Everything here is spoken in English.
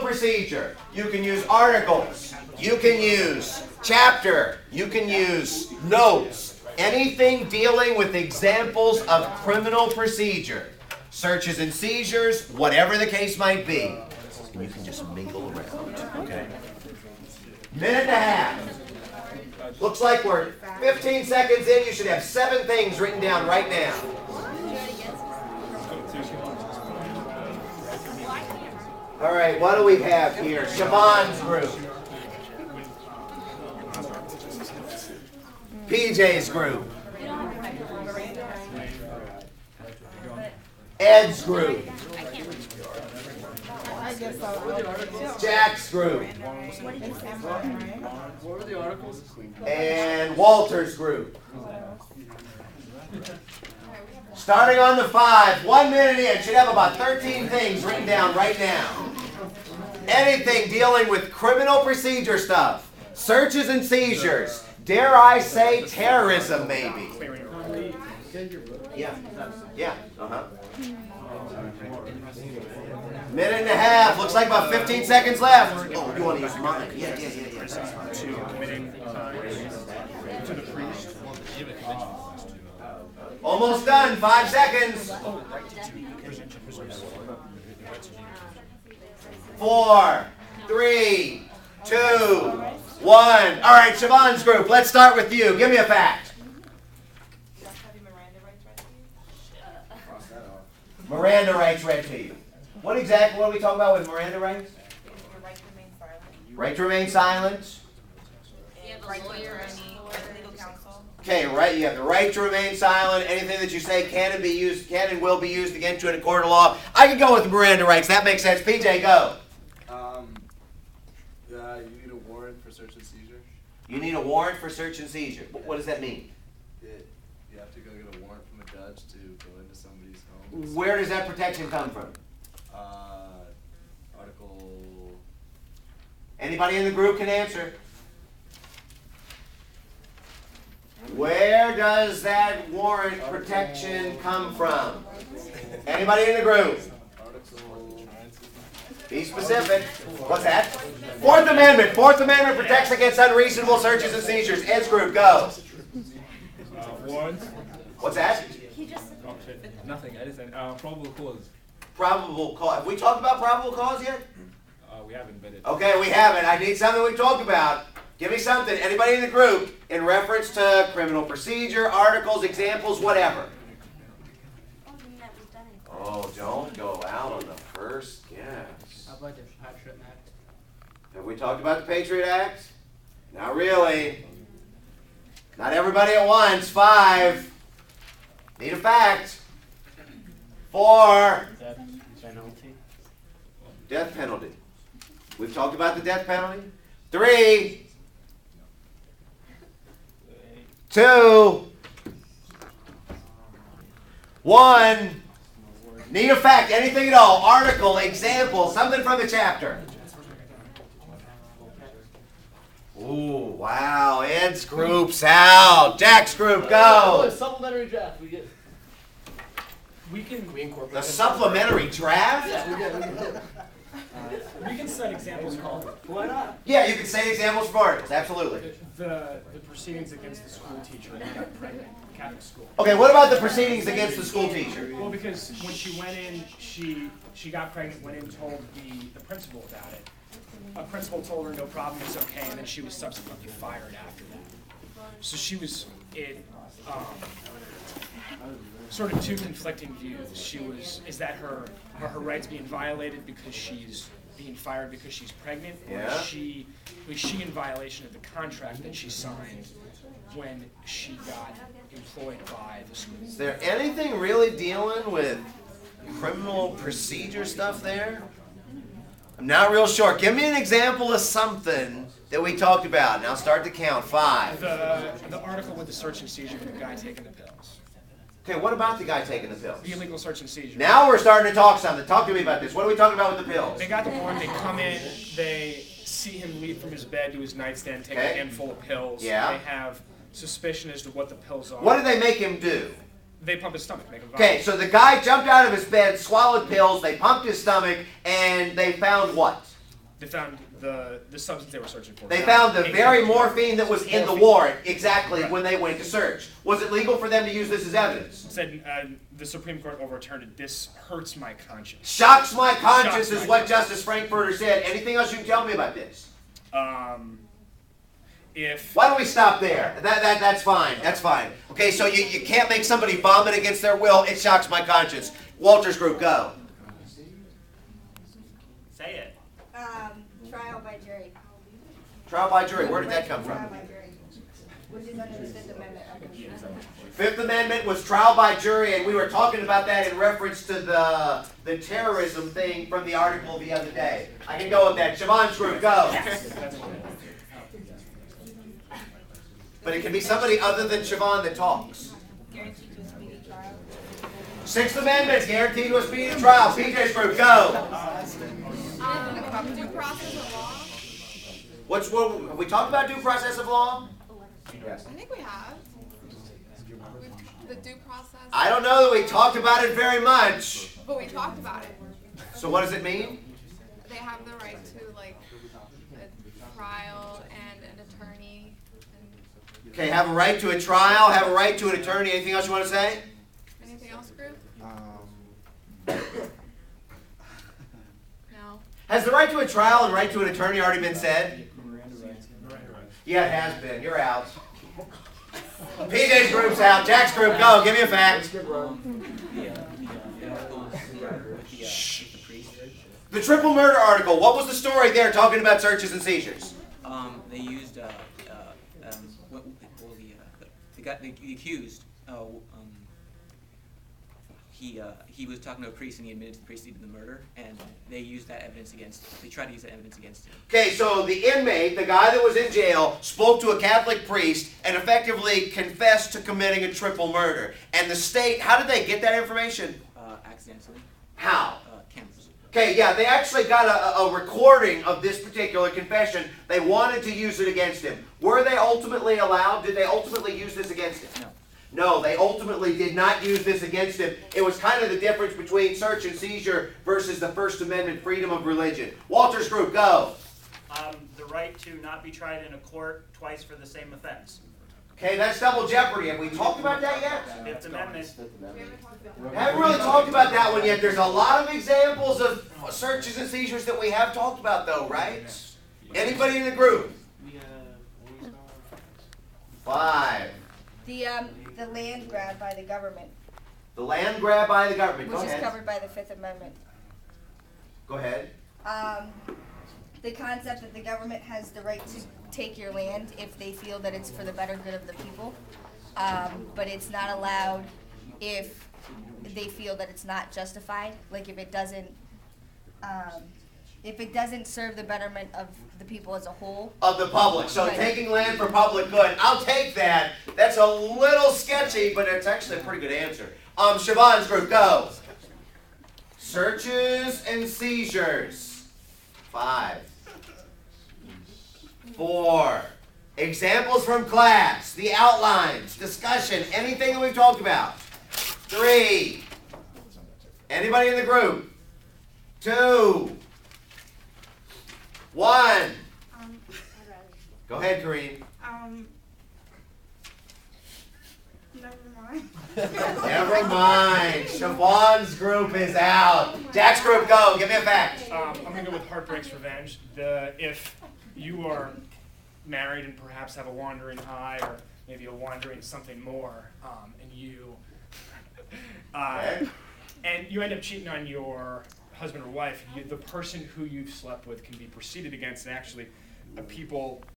procedure. You can use articles. You can use chapter. You can use notes. Anything dealing with examples of criminal procedure. Searches and seizures, whatever the case might be. And you can just mingle around, okay? Minute and a half. Looks like we're 15 seconds in. You should have 7 things written down right now. All right, what do we have here? Siobhan's group. PJ's group. Ed's group. Jack's group. And Walter's group. Starting on the 5, 1 minute in, should have about 13 things written down right now. Anything dealing with criminal procedure stuff, searches and seizures, dare I say terrorism maybe. Yeah, yeah, Minute and a half, looks like about 15 seconds left. Oh, you want to use mine? Yeah. Almost done, 5 seconds. 4, 3, 2, 1. All right, Siobhan's group, let's start with you. Give me a fact. Miranda rights read to you. What are we talking about with Miranda rights? Your right to remain silent. Right to remain silent. And right to legal counsel. Okay, right. You have the right to remain silent. Anything that you say can and will be used against you in a court of law. I can go with Miranda rights. That makes sense. PJ, go. You need a warrant for search and seizure. You need a warrant for search and seizure. What does that mean? You have to go get a warrant from a judge to go into somebody's home. Where does that protection come from? Article. Anybody in the group can answer. Where does that warrant protection come from? Anybody in the group? Be specific. What's that? Fourth Amendment. Fourth Amendment protects against unreasonable searches and seizures. Ed's group, go. Warrant. What's that? Nothing. I just said probable cause. Probable cause. Have we talked about probable cause yet? We haven't, but it. Okay, we haven't. I need something we've talked about. Give me something. Anybody in the group in reference to criminal procedure, articles, examples, whatever. Oh, don't go out on the first guess. How about the Patriot Act? Have we talked about the Patriot Act? Not really. Not everybody at once. 5. Need a fact. 4. Death penalty. Death penalty. We've talked about the death penalty. 3. 2. 1. Need a fact. Anything at all. Article, example, something from the chapter. Ooh, wow. Ed's group's out. Jack's group, go. Supplementary draft. We can The supplementary draft? we can set examples called Why not? Yeah, you can say examples for articles. Absolutely. the proceedings against the school teacher that got pregnant, Catholic school. Okay, what about the proceedings against the school teacher? Well, because when she went in, she got pregnant, went in, told the principal about it. A principal told her no problem, it's okay, and then she was subsequently fired after that. So she was in sort of two conflicting views. Is that her rights being violated because she's being fired because she's pregnant, or Yeah. was she in violation of the contract that she signed when she got employed by the school? Is there anything really dealing with criminal procedure stuff there? I'm not real sure. Give me an example of something that we talked about. Now start to count. 5. The article with the search and seizure of the guy taking the pills. Okay, what about the guy taking the pills? The illegal search and seizure. Now we're starting to talk something. Talk to me about this. What are we talking about with the pills? They got the warrant, they come in, they see him leave from his bed to his nightstand, take Okay. a handful of pills. Yeah. They have suspicion as to what the pills are. What did they make him do? They pump his stomach, make him vomit. Okay, so the guy jumped out of his bed, swallowed pills, they pumped his stomach, and they found what? They found the substance they were searching for. They found the very morphine that was in the warrant exactly when they went to search. Was it legal for them to use this as evidence? Said the Supreme Court overturned it. This hurts my conscience. Shocks my conscience Shocks is my what Justice Frankfurter said. Anything else you can tell me about this? If Why don't we stop there? That's fine. That's fine. Okay, so you can't make somebody vomit against their will. It shocks my conscience. Walters Group, go. Say it. Trial by jury. Trial by jury. Where did that come Trial from? by jury, which is under the Fifth Amendment, I believe. Fifth Amendment was trial by jury, and we were talking about that in reference to the terrorism thing from the article the other day. I can go with that. Siobhan's Group, go. But it can be somebody other than Siobhan that talks. Guaranteed to a speedy trial. Sixth Amendment, guaranteed to a speedy trial. PJ's Group, go. Due process of law? Have we talked about due process of law? Yes. I think we have. The due process. I don't know that we talked about it very much. But we talked about it. So what does it mean? They have the right to like a trial and an attorney. Okay, have a right to a trial, have a right to an attorney. Anything else you want to say? Anything else, group? No. Has the right to a trial and right to an attorney already been said? Yeah, it has been. You're out. PJ's Group's out. Jack's Group, go. Give me a fact. The triple murder article. What was the story there talking about searches and seizures? They used the accused. He was talking to a priest and he admitted to the priest he did the murder, and they used that evidence against. They tried to use that evidence against him. Okay, so the inmate, the guy that was in jail, spoke to a Catholic priest and effectively confessed to committing a triple murder. And the state, how did they get that information? Accidentally. How? Cameras. Okay, yeah, they actually got a recording of this particular confession. They wanted to use it against him. Were they ultimately allowed? Did they ultimately use this against him? No. No, they ultimately did not use this against him. It was kind of the difference between search and seizure versus the First Amendment freedom of religion. Walters Group, go. The right to not be tried in a court twice for the same offense. Okay, that's double jeopardy. Have we talked about that yet? Fifth Amendment. Haven't really talked about that one yet. There's a lot of examples of searches and seizures that we have talked about though, right? Anybody in the group? 5. The land grab by the government, The land grab by the government. Go which is ahead. covered by the Fifth Amendment. Go ahead. The concept that the government has the right to take your land if they feel that it's for the better good of the people, but it's not allowed if they feel that it's not justified. Like if it doesn't serve the betterment of the people as a whole. Of the public. So Right. taking land for public good. I'll take that. That's a little sketchy, but it's actually a pretty good answer. Siobhan's Group, go. Searches and seizures. 5. 4. Examples from class. The outlines. Discussion. Anything that we've talked about. 3. Anybody in the group? 2. 1. Go ahead, Kareem. Never mind. Never mind. Siobhan's Group is out. Jack's Group, go. Give me a fact. I'm gonna go with Heartbreak's Revenge. If you are married and perhaps have a wandering eye or maybe a wandering something more, and you and you end up cheating on your husband or wife, the person who you've slept with can be proceeded against, and actually people